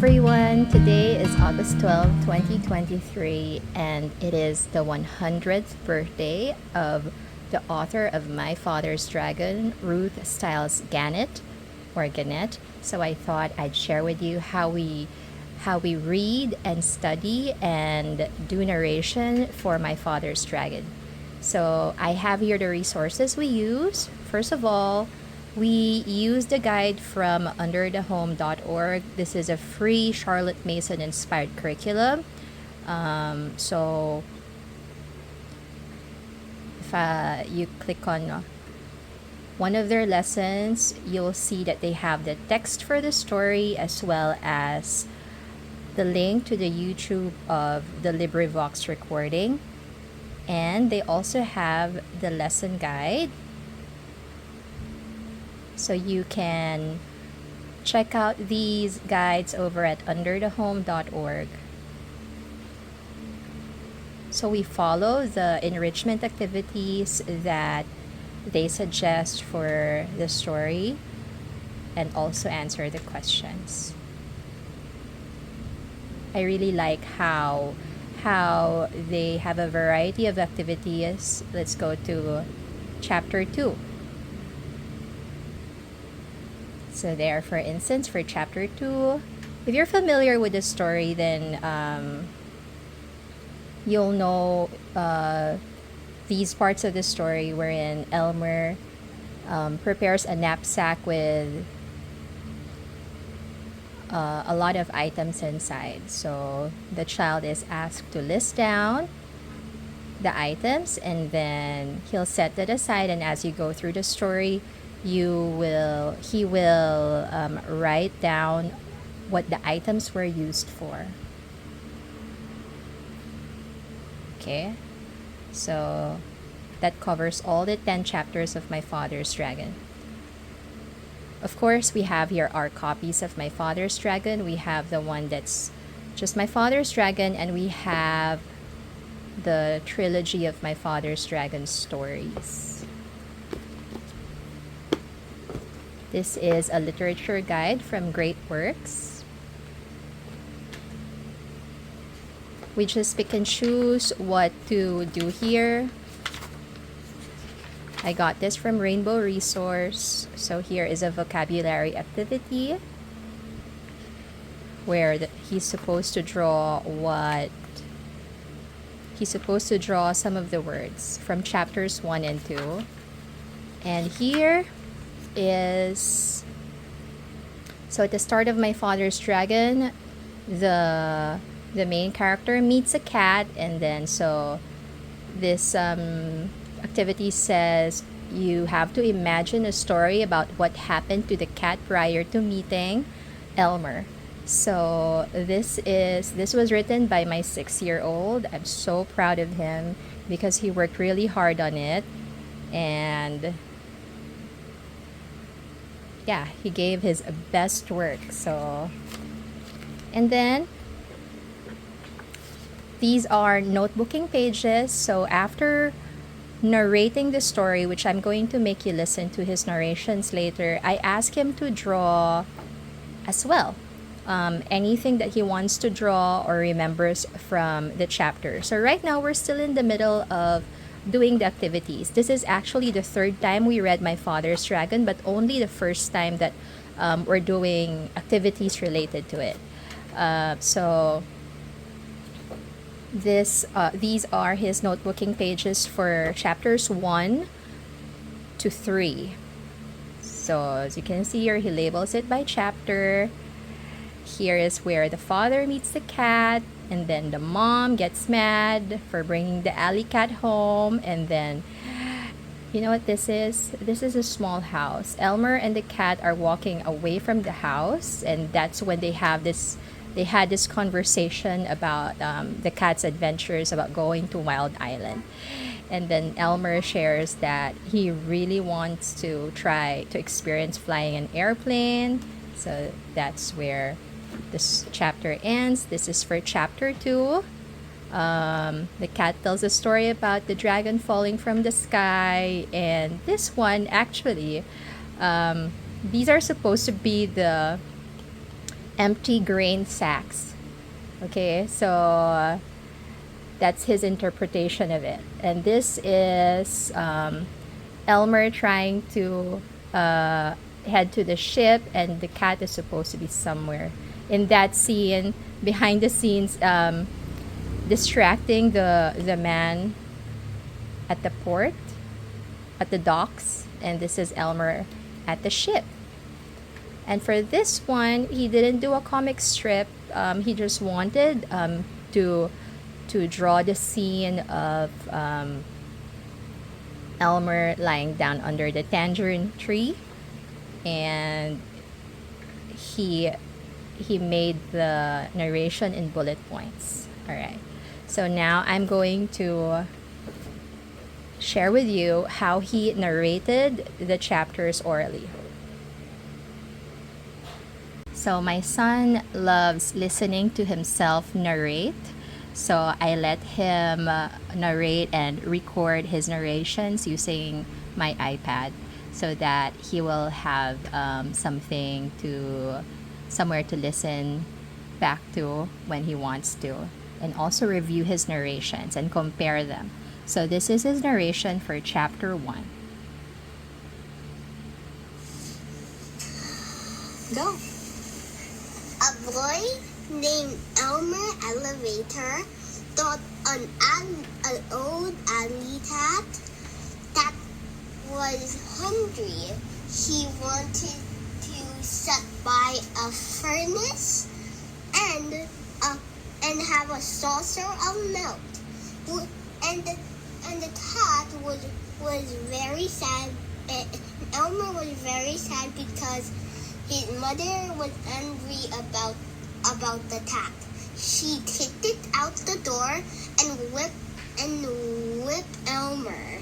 everyone. Today is August 12, 2023, and it is the 100th birthday of the author of My Father's Dragon, Ruth Stiles Gannett, or Gannett. So I thought I'd share with you how we read and study and do narration for My Father's Dragon. So I have here the resources we use. First of all, we use the guide from underthehome.org. This is a free Charlotte Mason inspired curriculum. So if you click on one of their lessons, you'll see that they have the text for the story as well as the link to the YouTube of the LibriVox recording. And they also have the lesson guide. So you can check out these guides over at underthehome.org. So we follow the enrichment activities that they suggest for the story and also answer the questions. I really like how they have a variety of activities. Let's go to chapter 2. So there, for instance, for chapter 2, if you're familiar with the story, then you'll know these parts of the story wherein Elmer prepares a knapsack with a lot of items inside. So the child is asked to list down the items, and then he'll set that aside, and as you go through the story, he will write down what the items were used for. Okay, so that covers all the 10 chapters of My Father's Dragon. Of course, we have here our copies of My Father's Dragon. We have the one that's just My Father's Dragon, and we have the trilogy of My Father's Dragon stories. This is a literature guide from Great Works. We just pick and choose what to do here. I got this from Rainbow Resource. So here is a vocabulary activity where he's supposed to draw some of the words from chapters 1 and 2. And here is, so at the start of My Father's Dragon, the main character meets a cat, and then so this activity says you have to imagine a story about what happened to the cat prior to meeting Elmer. So this was written by my 6-year-old. I'm so proud of him because he worked really hard on it, and yeah, he gave his best work. So, and then these are notebooking pages. So after narrating the story, which I'm going to make you listen to his narrations later, I ask him to draw as well. Anything that he wants to draw or remembers from the chapter. So right now we're still in the middle of doing the activities. This is actually the third time we read My Father's Dragon, but only the first time that we're doing activities related to it. So these are his notebooking pages for chapters 1 to 3. So as you can see here, he labels it by chapter. Here is where the father meets the cat, and then the mom gets mad for bringing the alley cat home, and then you know what this is? This is a small house. Elmer and the cat are walking away from the house, and that's when they had this conversation about the cat's adventures about going to Wild Island. And then Elmer shares that he really wants to try to experience flying an airplane. So that's where this chapter ends. This is for chapter 2. The cat tells a story about the dragon falling from the sky, and this one actually, these are supposed to be the empty grain sacks. Okay, so that's his interpretation of it. And this is Elmer trying to head to the ship, and the cat is supposed to be somewhere. In that scene, behind the scenes, distracting the man at the port, at the docks, and this is Elmer at the ship. And for this one, he didn't do a comic strip. He just wanted to draw the scene of Elmer lying down under the tangerine tree, and he made the narration in bullet points. All right. So now I'm going to share with you how he narrated the chapters orally. So my son loves listening to himself narrate. So I let him narrate and record his narrations using my iPad so that he will have somewhere to listen back to when he wants to, and also review his narrations and compare them. So this is his narration for chapter 1. Go. A boy named Elmer Elevator thought an old alley cat that was hungry. He wanted to sit by a furnace and have a saucer of milk. And the cat was very sad. Elmer was very sad because his mother was angry about the cat. She kicked it out the door and whipped Elmer.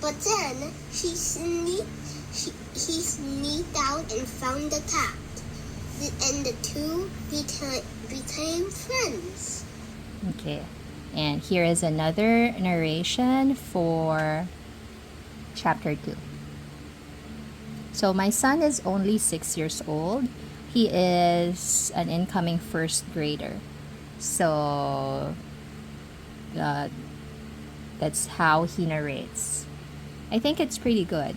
But then he sneaked out and found the cat, and the two became friends. Okay, and here is another narration for chapter 2. So my son is only 6 years old. He is an incoming first grader. So that's how he narrates. I think it's pretty good.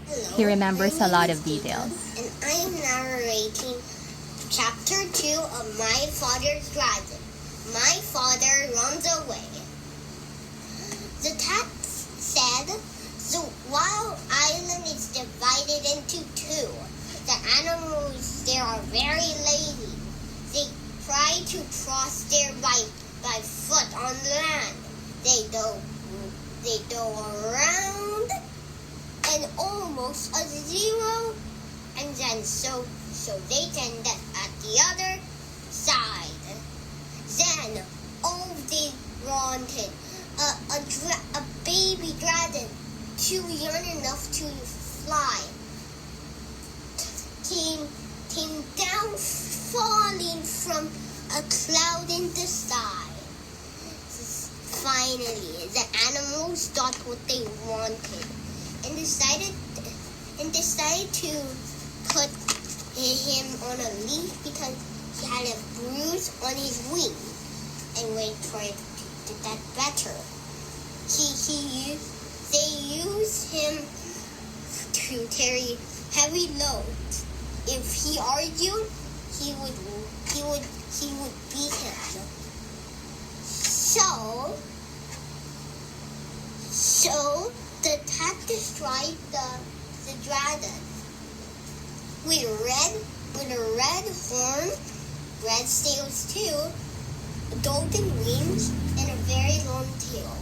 Hello, He remembers a lot of details. And I am narrating chapter 2 of My Father's Dragon. My father runs away. The cat said, "The wild island is divided into two. The animals there are very lazy. They try to cross there by foot on land. They go around and almost a zero, and then so they can get at the other side. Then all they wanted a baby dragon, too young enough to fly, came down, falling from a cloud in the sky. Finally, the animals got what they wanted and decided to put him on a leash because he had a bruise on his wing, and wait for it to get better. They used him to carry heavy loads. If he argued, he would beat him. So the cat destroyed the dragon with a red horn, red scales too, golden wings, and a very long tail.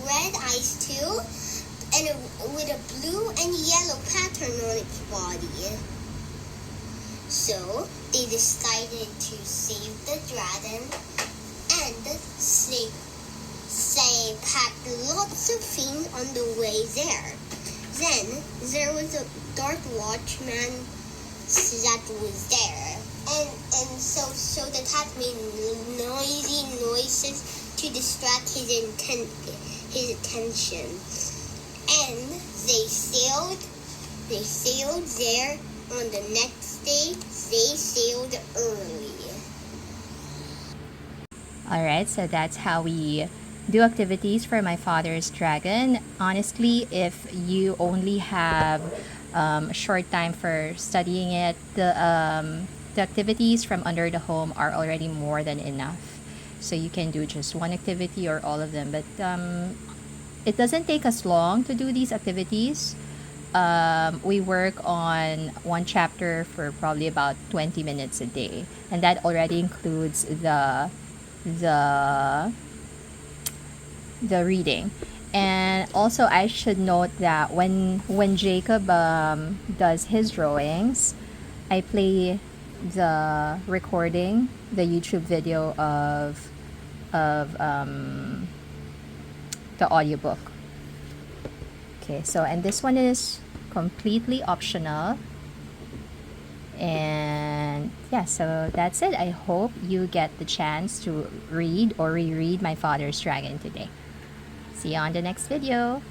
Red eyes too, and with a blue and yellow pattern on its body. So they decided to save the dragon and packed lots of things on the way there. Then there was a dark watchman that was there, and so the cat made noisy noises to distract his attention, and they sailed there on the next day they sailed early. Alright, so that's how we do activities for My Father's Dragon. Honestly, if you only have a short time for studying it, the activities from Under the Home are already more than enough. So you can do just one activity or all of them. But it doesn't take us long to do these activities. We work on one chapter for probably about 20 minutes a day. And that already includes the the reading. And also I should note that when Jacob does his drawings, I play the recording, the YouTube video of the audiobook. Okay, so and this one is completely optional. And yeah, so that's it. I hope you get the chance to read or reread My Father's Dragon today. See you on the next video.